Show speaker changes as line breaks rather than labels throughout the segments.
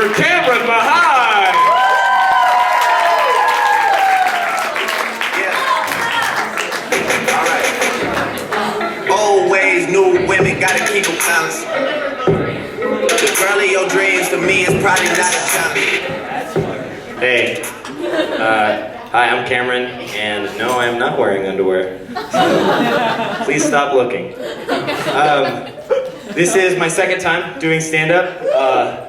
for Cameron Mahai!
Yeah. Alright. Old ways, new women, gotta keep them balanced. The girl of your dreams to me is probably not a challenge.
Hey, hi, I'm Cameron, and no, I am not wearing underwear. So please stop looking. This is my second time doing stand-up.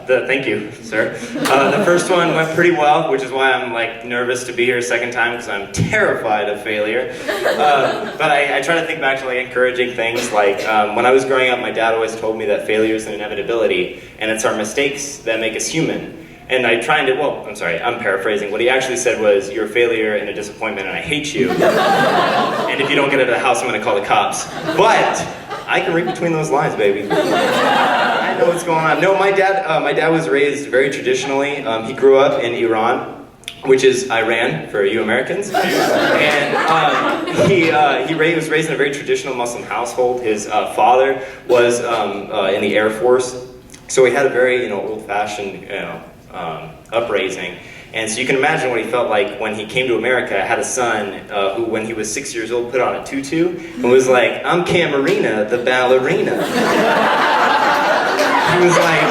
Thank you, sir. The first one went pretty well, which is why I'm like nervous to be here a second time, because I'm terrified of failure. But I try to think back to like encouraging things. Like when I was growing up, my dad always told me that failure is an inevitability, and it's our mistakes that make us human. And I tried to, well, I'm sorry, I'm paraphrasing. What he actually said was, you're a failure and a disappointment and I hate you. And if you don't get out of the house, I'm gonna call the cops. But I can read between those lines, baby. I know what's going on. No, my dad was raised very traditionally. He grew up in Iran, which is Iran for you Americans. And he was raised in a very traditional Muslim household. His father was in the Air Force. So he had a very, old-fashioned, upraising. And so you can imagine what he felt like when he came to America, had a son who, when he was 6 years old, put on a tutu and was like, I'm Camarina, the ballerina. He was like,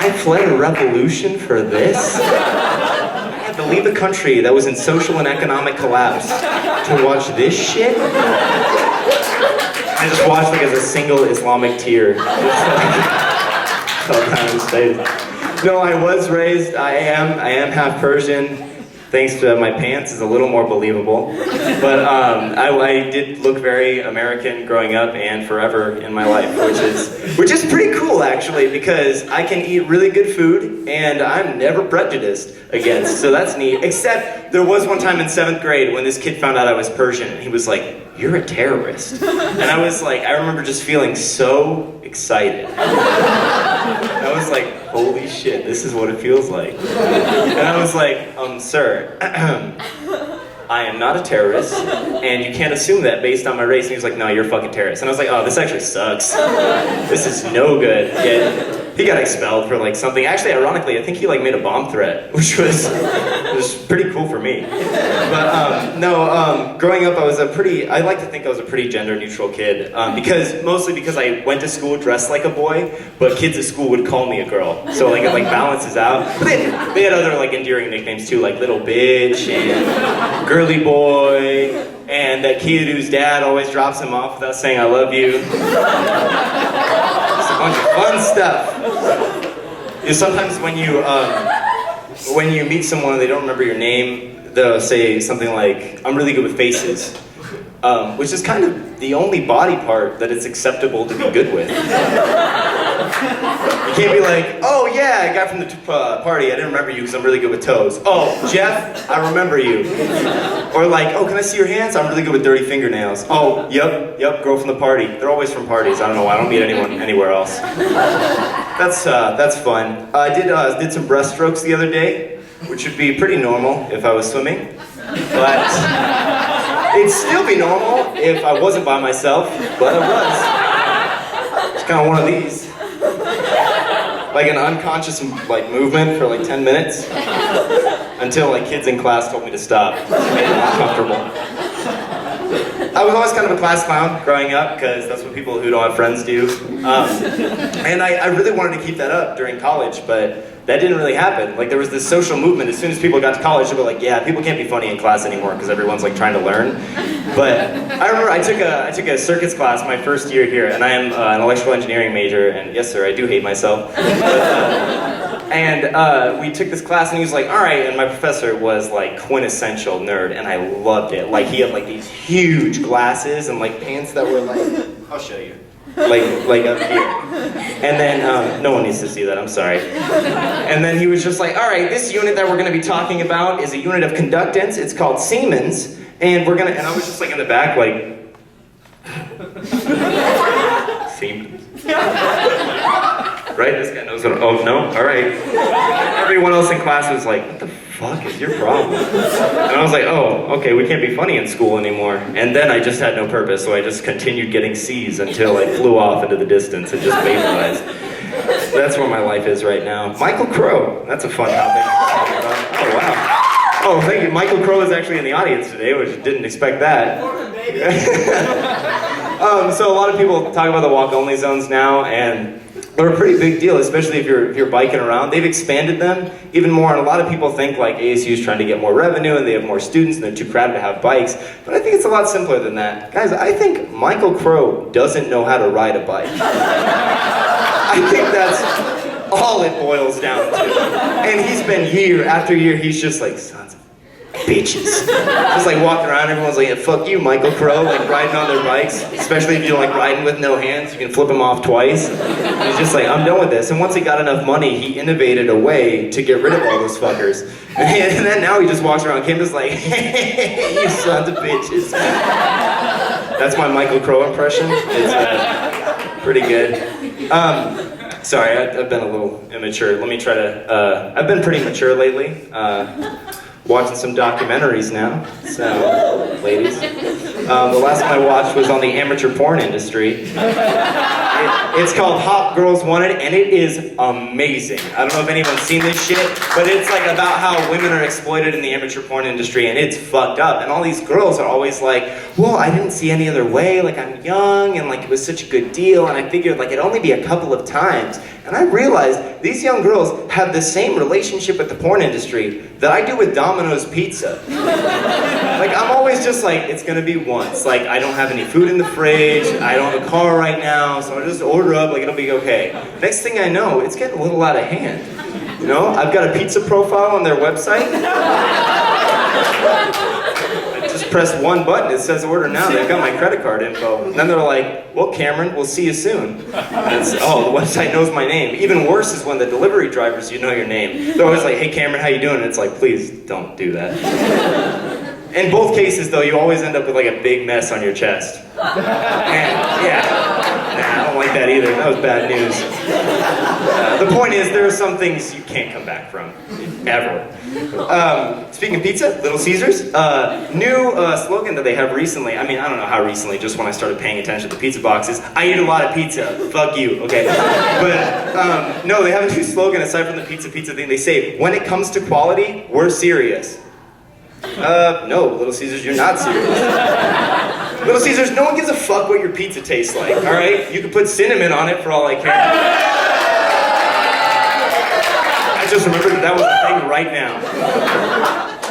I fled a revolution for this? I had to leave a country that was in social and economic collapse to watch this shit? I just watched like as a single Islamic tear. No, I was raised, I am half Persian. Thanks to my pants is a little more believable. But I did look very American growing up and forever in my life, which is pretty cool actually, because I can eat really good food and I'm never prejudiced against, so that's neat. Except there was one time in 7th grade when this kid found out I was Persian and he was like, you're a terrorist. And I was like, I remember just feeling so excited. I was like, holy shit, this is what it feels like. And I was like, sir, I am not a terrorist, and you can't assume that based on my race. And he was like, no, you're a fucking terrorist. And I was like, oh, this actually sucks. This is no good. Yeah, he got expelled for like something. Actually, ironically, I think he like made a bomb threat, which was pretty cool for me. But growing up, I like to think I was a pretty gender neutral kid, mostly because I went to school dressed like a boy, but kids at school would call me a girl. So like it like balances out. But they had other like endearing nicknames too, like little bitch and girly boy, and that kid whose dad always drops him off without saying I love you. Just a bunch of fun stuff. Sometimes when you meet someone and they don't remember your name, they'll say something like, I'm really good with faces, which is kind of the only body part that it's acceptable to be good with. You can't be like, oh yeah, guy from the party, I didn't remember you because I'm really good with toes. Oh, Jeff, I remember you. Or like, oh, can I see your hands? I'm really good with dirty fingernails. Oh, yep, girl from the party. They're always from parties, I don't know why, I don't meet anyone anywhere else. That's fun. I did some breaststrokes the other day, which would be pretty normal if I was swimming. But it'd still be normal if I wasn't by myself, but I was. It's kind of one of these. Like an unconscious like movement for like 10 minutes until like kids in class told me to stop. It made them uncomfortable. I was always kind of a class clown growing up because that's what people who don't have friends do. And I really wanted to keep that up during college, but that didn't really happen. Like there was this social movement. As soon as people got to college, they were like, yeah, people can't be funny in class anymore because everyone's like trying to learn. But I remember I took a circuits class my first year here, and I am an electrical engineering major, and yes sir, I do hate myself. And we took this class and he was like, all right, and my professor was like quintessential nerd, and I loved it. Like he had like these huge glasses and like pants that were like, I'll show you. Like up here. And then, no one needs to see that, I'm sorry. And then he was just like, all right, this unit that we're gonna be talking about is a unit of conductance, it's called Siemens, and and I was just like in the back like, Siemens. Right, this guy knows what, oh no, all right. Everyone else in class was like, what the fuck is your problem? And I was like, oh, okay, we can't be funny in school anymore. And then I just had no purpose, so I just continued getting C's until I flew off into the distance and just vaporized. That's where my life is right now. Michael Crow, that's a fun topic. Oh, wow. Oh, thank you. Michael Crow is actually in the audience today, which didn't expect that. So a lot of people talk about the walk-only zones now, and they're a pretty big deal, especially if you're biking around. They've expanded them even more, and a lot of people think like ASU is trying to get more revenue and they have more students and they're too crowded to have bikes. But I think it's a lot simpler than that. Guys, I think Michael Crow doesn't know how to ride a bike. I think that's all it boils down to. And he's been year after year, he's just like, sons of bitches. Just like walking around, everyone's like, yeah, fuck you, Michael Crow, like riding on their bikes. Especially if you're like riding with no hands, you can flip them off twice. And he's just like, I'm done with this. And once he got enough money, he innovated a way to get rid of all those fuckers. And then now he just walks around campus like, hey, you sons of bitches. That's my Michael Crow impression. It's pretty good. Sorry, I've been a little immature. Let me try to, I've been pretty mature lately. Watching some documentaries now, so, ladies. The last one I watched was on the amateur porn industry. It's called Hot Girls Wanted, and it is amazing. I don't know if anyone's seen this shit, but it's like about how women are exploited in the amateur porn industry, and it's fucked up. And all these girls are always like, well, I didn't see any other way, like I'm young, and like it was such a good deal, and I figured like it'd only be a couple of times. And I realized these young girls have the same relationship with the porn industry that I do with Domino's Pizza. Like, I'm always just like, it's gonna be once. Like, I don't have any food in the fridge, I don't have a car right now, so I'll just order up, like, it'll be okay. Next thing I know, it's getting a little out of hand. You know, I've got a pizza profile on their website. I just press one button, it says order now, they've got my credit card info. And then they're like, well, Cameron, we'll see you soon. And it's, oh, the website knows my name. Even worse is when the delivery drivers, you know your name. They're always like, hey, Cameron, how you doing? And it's like, please don't do that. In both cases, though, you always end up with like a big mess on your chest. And yeah, nah, I don't like that either. That was bad news. The point is, there are some things you can't come back from, ever. Speaking of pizza, Little Caesars, new slogan that they have recently. I mean, I don't know how recently, just when I started paying attention to the pizza boxes. I eat a lot of pizza, fuck you, okay? But no, they have a new slogan aside from the pizza thing. They say, when it comes to quality, we're serious. No, Little Caesars, you're not serious. Little Caesars, no one gives a fuck what your pizza tastes like, alright? You can put cinnamon on it for all I care. I just remembered that was the thing right now.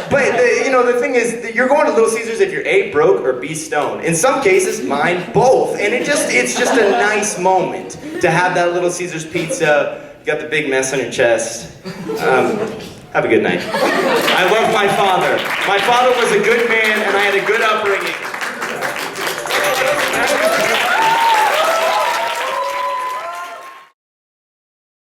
But, the thing is, that you're going to Little Caesars if you're A, broke, or B, stoned. In some cases, mine, both. And it's just a nice moment to have that Little Caesars pizza, you got the big mess on your chest. Have a good night. I love my father. My father was a good man, and I had a good upbringing.